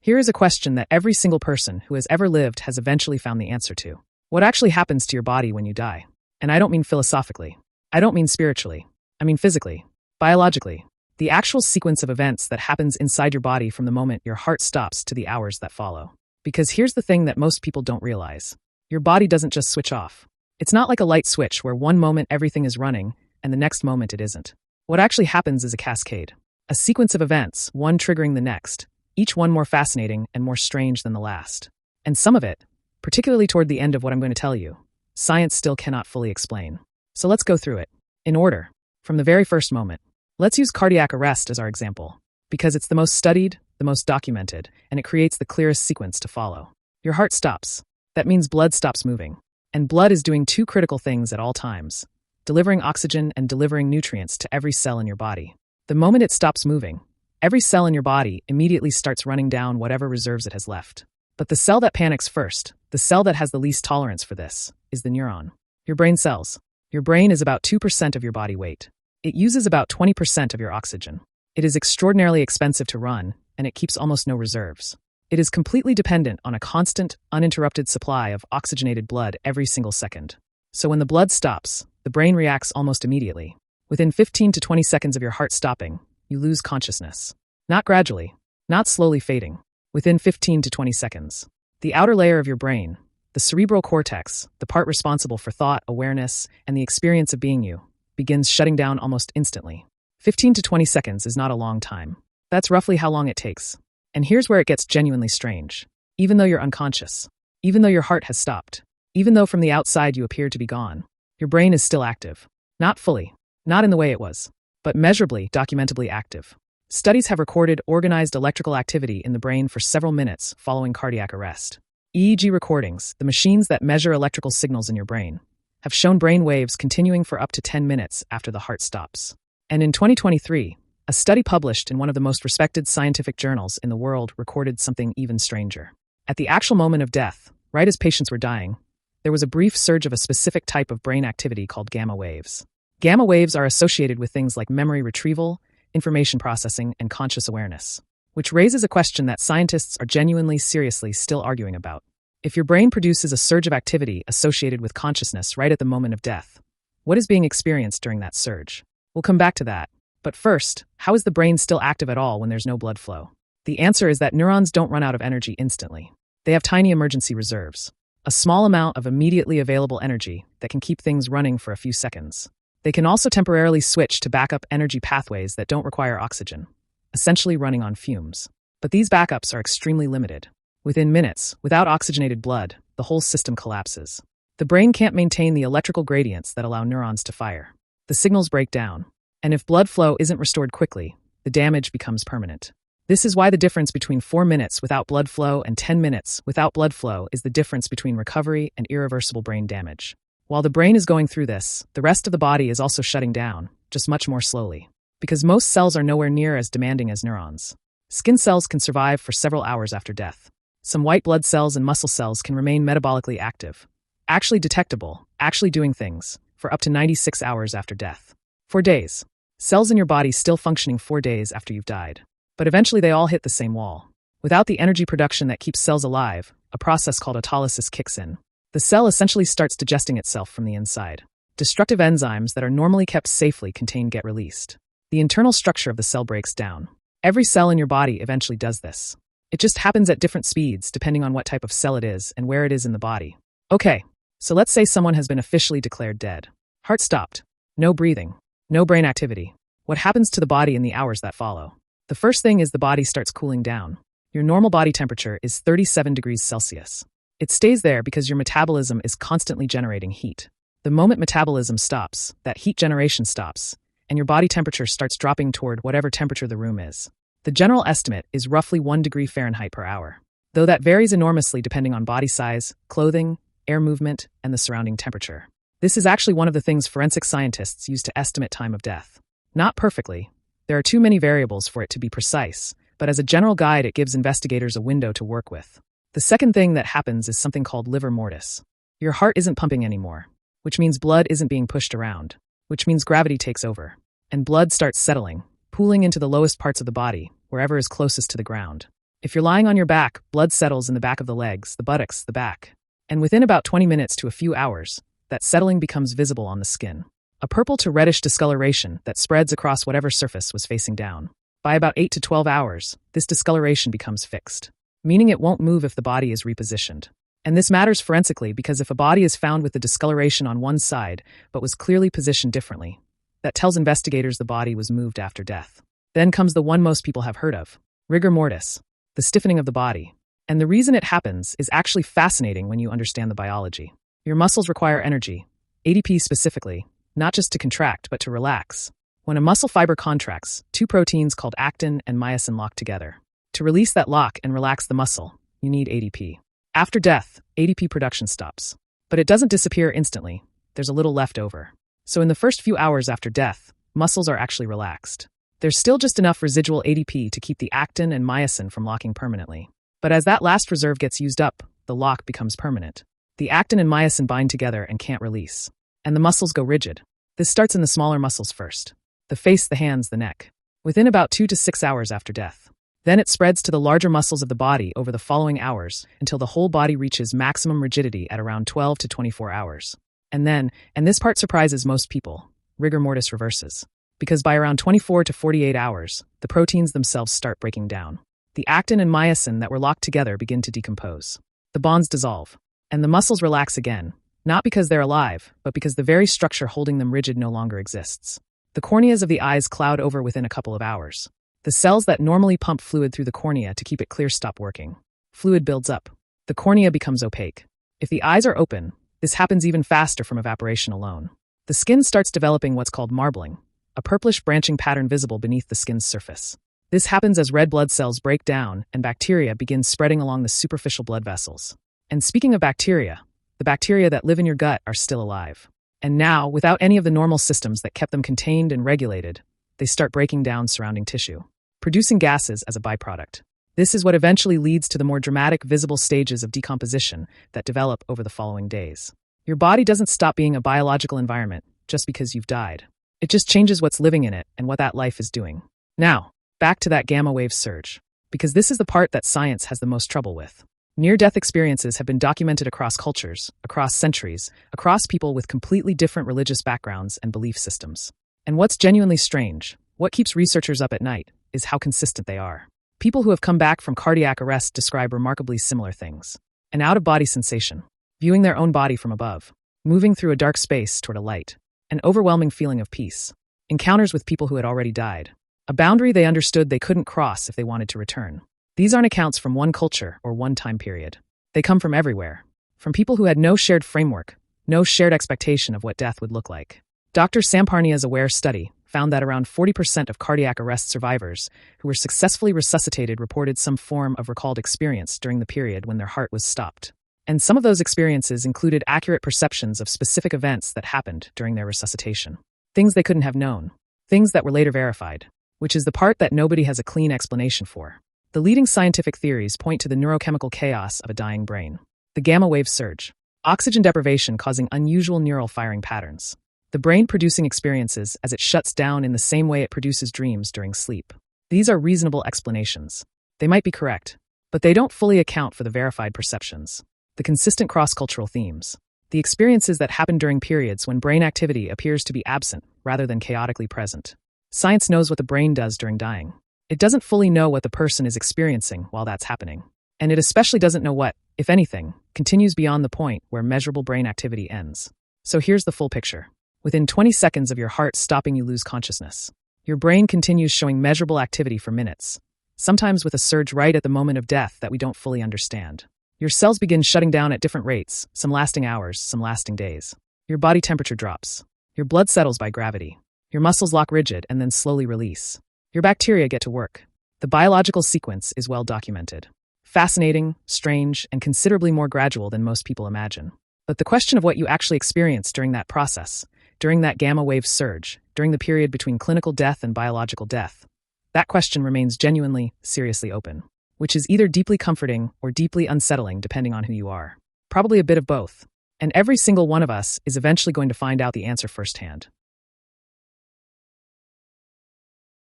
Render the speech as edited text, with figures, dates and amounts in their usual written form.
Here is a question that every single person who has ever lived has eventually found the answer to. What actually happens to your body when you die? And I don't mean philosophically. I don't mean spiritually. I mean physically, biologically. The actual sequence of events that happens inside your body from the moment your heart stops to the hours that follow. Because here's the thing that most people don't realize. Your body doesn't just switch off. It's not like a light switch where one moment everything is running and the next moment it isn't. What actually happens is a cascade. A sequence of events, one triggering the next, each one more fascinating and more strange than the last. And some of it, particularly toward the end of what I'm going to tell you, science still cannot fully explain. So let's go through it, in order, from the very first moment. Let's use cardiac arrest as our example, because it's the most studied, the most documented, and it creates the clearest sequence to follow. Your heart stops. That means blood stops moving. And blood is doing two critical things at all times, delivering oxygen and delivering nutrients to every cell in your body. The moment it stops moving, every cell in your body immediately starts running down whatever reserves it has left. But the cell that panics first, the cell that has the least tolerance for this, is the neuron. Your brain cells. Your brain is about 2% of your body weight. It uses about 20% of your oxygen. It is extraordinarily expensive to run, and it keeps almost no reserves. It is completely dependent on a constant, uninterrupted supply of oxygenated blood every single second. So when the blood stops, the brain reacts almost immediately. Within 15 to 20 seconds of your heart stopping, you lose consciousness. Not gradually, not slowly fading. Within 15 to 20 seconds. The outer layer of your brain, the cerebral cortex, the part responsible for thought, awareness, and the experience of being you, begins shutting down almost instantly. 15 to 20 seconds is not a long time. That's roughly how long it takes. And here's where it gets genuinely strange. Even though you're unconscious, even though your heart has stopped, even though from the outside you appear to be gone, your brain is still active. Not fully, not in the way it was, but measurably, documentably active. Studies have recorded organized electrical activity in the brain for several minutes following cardiac arrest. EEG recordings, the machines that measure electrical signals in your brain, have shown brain waves continuing for up to 10 minutes after the heart stops. And in 2023, a study published in one of the most respected scientific journals in the world recorded something even stranger. At the actual moment of death, right as patients were dying, there was a brief surge of a specific type of brain activity called gamma waves. Gamma waves are associated with things like memory retrieval, information processing, and conscious awareness, which raises a question that scientists are genuinely, seriously still arguing about. If your brain produces a surge of activity associated with consciousness right at the moment of death, what is being experienced during that surge? We'll come back to that. But first, how is the brain still active at all when there's no blood flow? The answer is that neurons don't run out of energy instantly. They have tiny emergency reserves, a small amount of immediately available energy that can keep things running for a few seconds. They can also temporarily switch to backup energy pathways that don't require oxygen, essentially running on fumes. But these backups are extremely limited. Within minutes, without oxygenated blood, the whole system collapses. The brain can't maintain the electrical gradients that allow neurons to fire. The signals break down. And if blood flow isn't restored quickly, the damage becomes permanent. This is why the difference between 4 minutes without blood flow and 10 minutes without blood flow is the difference between recovery and irreversible brain damage. While the brain is going through this, the rest of the body is also shutting down, just much more slowly. Because most cells are nowhere near as demanding as neurons. Skin cells can survive for several hours after death. Some white blood cells and muscle cells can remain metabolically active, actually detectable, actually doing things, for up to 96 hours after death. For days. Cells in your body still functioning 4 days after you've died. But eventually they all hit the same wall. Without the energy production that keeps cells alive, a process called autolysis kicks in. The cell essentially starts digesting itself from the inside. Destructive enzymes that are normally kept safely contained get released. The internal structure of the cell breaks down. Every cell in your body eventually does this. It just happens at different speeds depending on what type of cell it is and where it is in the body. Okay, so let's say someone has been officially declared dead. Heart stopped. No breathing. No brain activity. What happens to the body in the hours that follow? The first thing is the body starts cooling down. Your normal body temperature is 37 degrees Celsius. It stays there because your metabolism is constantly generating heat. The moment metabolism stops, that heat generation stops, and your body temperature starts dropping toward whatever temperature the room is. The general estimate is roughly 1 degree Fahrenheit per hour, though that varies enormously depending on body size, clothing, air movement, and the surrounding temperature. This is actually one of the things forensic scientists use to estimate time of death. Not perfectly. There are too many variables for it to be precise, but as a general guide it gives investigators a window to work with. The second thing that happens is something called livor mortis. Your heart isn't pumping anymore, which means blood isn't being pushed around, which means gravity takes over, and blood starts settling, pooling into the lowest parts of the body, wherever is closest to the ground. If you're lying on your back, blood settles in the back of the legs, the buttocks, the back. And within about 20 minutes to a few hours, that settling becomes visible on the skin. A purple to reddish discoloration that spreads across whatever surface was facing down. By about 8 to 12 hours, this discoloration becomes fixed, meaning it won't move if the body is repositioned. And this matters forensically because if a body is found with the discoloration on one side but was clearly positioned differently, that tells investigators the body was moved after death. Then comes the one most people have heard of, rigor mortis, the stiffening of the body. And the reason it happens is actually fascinating when you understand the biology. Your muscles require energy, ATP specifically, not just to contract but to relax. When a muscle fiber contracts, two proteins called actin and myosin lock together. To release that lock and relax the muscle, you need ATP. After death, ATP production stops. But it doesn't disappear instantly. There's a little left over. So in the first few hours after death, muscles are actually relaxed. There's still just enough residual ATP to keep the actin and myosin from locking permanently. But as that last reserve gets used up, the lock becomes permanent. The actin and myosin bind together and can't release. And the muscles go rigid. This starts in the smaller muscles first. The face, the hands, the neck. Within about 2 to 6 hours after death. Then it spreads to the larger muscles of the body over the following hours until the whole body reaches maximum rigidity at around 12 to 24 hours. And then, and this part surprises most people, rigor mortis reverses. Because by around 24 to 48 hours, the proteins themselves start breaking down. The actin and myosin that were locked together begin to decompose. The bonds dissolve. And the muscles relax again, not because they're alive, but because the very structure holding them rigid no longer exists. The corneas of the eyes cloud over within a couple of hours. The cells that normally pump fluid through the cornea to keep it clear stop working. Fluid builds up. The cornea becomes opaque. If the eyes are open, this happens even faster from evaporation alone. The skin starts developing what's called marbling, a purplish branching pattern visible beneath the skin's surface. This happens as red blood cells break down and bacteria begin spreading along the superficial blood vessels. And speaking of bacteria, the bacteria that live in your gut are still alive. And now, without any of the normal systems that kept them contained and regulated, they start breaking down surrounding tissue, producing gases as a byproduct. This is what eventually leads to the more dramatic visible stages of decomposition that develop over the following days. Your body doesn't stop being a biological environment just because you've died. It just changes what's living in it and what that life is doing. Now, back to that gamma wave surge, because this is the part that science has the most trouble with. Near-death experiences have been documented across cultures, across centuries, across people with completely different religious backgrounds and belief systems. And what's genuinely strange, what keeps researchers up at night, is how consistent they are. People who have come back from cardiac arrest describe remarkably similar things. An out-of-body sensation, viewing their own body from above, moving through a dark space toward a light, an overwhelming feeling of peace, encounters with people who had already died, a boundary they understood they couldn't cross if they wanted to return. These aren't accounts from one culture or one time period. They come from everywhere, from people who had no shared framework, no shared expectation of what death would look like. Dr. Samparnia's AWARE study found that around 40% of cardiac arrest survivors who were successfully resuscitated reported some form of recalled experience during the period when their heart was stopped. And some of those experiences included accurate perceptions of specific events that happened during their resuscitation. Things they couldn't have known. Things that were later verified, which is the part that nobody has a clean explanation for. The leading scientific theories point to the neurochemical chaos of a dying brain. The gamma wave surge. Oxygen deprivation causing unusual neural firing patterns. The brain producing experiences as it shuts down in the same way it produces dreams during sleep. These are reasonable explanations. They might be correct, but they don't fully account for the verified perceptions, the consistent cross-cultural themes, the experiences that happen during periods when brain activity appears to be absent rather than chaotically present. Science knows what the brain does during dying. It doesn't fully know what the person is experiencing while that's happening. And it especially doesn't know what, if anything, continues beyond the point where measurable brain activity ends. So here's the full picture. Within 20 seconds of your heart stopping, you lose consciousness. Your brain continues showing measurable activity for minutes, sometimes with a surge right at the moment of death that we don't fully understand. Your cells begin shutting down at different rates, some lasting hours, some lasting days. Your body temperature drops. Your blood settles by gravity. Your muscles lock rigid and then slowly release. Your bacteria get to work. The biological sequence is well documented. Fascinating, strange, and considerably more gradual than most people imagine. But the question of what you actually experience during that process, during that gamma wave surge, during the period between clinical death and biological death, that question remains genuinely, seriously open, which is either deeply comforting or deeply unsettling depending on who you are. Probably a bit of both. And every single one of us is eventually going to find out the answer firsthand.